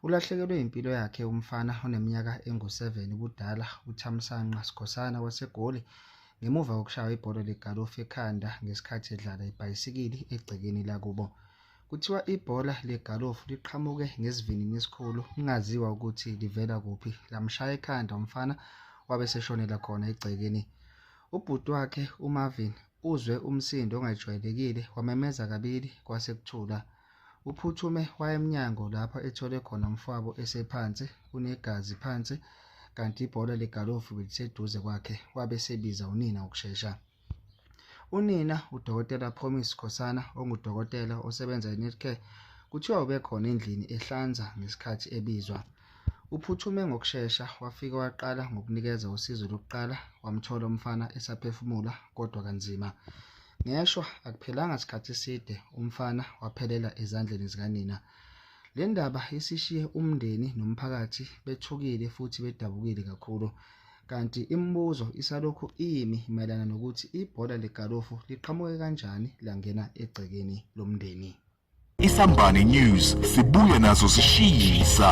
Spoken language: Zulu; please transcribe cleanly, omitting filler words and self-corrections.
Ulahlekelwe impilo yakhe umfana oneminyaka engu-7 ubudala uThamsanqa Sikhosana waseGoli ngemuva kokushaywa ibhola legalofu ekhanda ngesikhathi edlala ibhayisikili egcekeni lakubo. Kuthiwa ibhola legalofu liqhamuke ngesivinini esikhulu kungaziwa ukuthi livela kuphi lamshaya ekhanda umfana wabe seshonela khona egcekeni. Ubhuti wakhe uMarvin uzwe umsindo ongajwayelekile wamemeza kabili kwase kuthula. Uphuthume waya emnyango lapho ethole khona umfowabo esephansi unegazi phansi kanti ibhola legalofu beliseduze kwakhe wabe sebiza unina ukushesha. Unina uDokotela Promise Sikhosana ongudokotela osebenza eNetcare kuthiwa ubekhona endlini ehlanza ngesikhathi ebizwa. Uphuthume ngokushesha wafika waqala ngokunikeza usizo lokuqala wamthola umfana esaphefumula kodwa kanzima. Ngeshwa akuphelanga isikhathi eside umfana waphelela ezandleni zikanina. Le ndaba isishiye umndeni nomphakathi bethukile futhi bedabukile kakhulu. Kanti imibuzo isalokhu iyimi mayelana nokuthi ibhola legalofu liqhamuke kanjani langena egcekeni lomndeni. Isambane News sibuya nazo sishisa.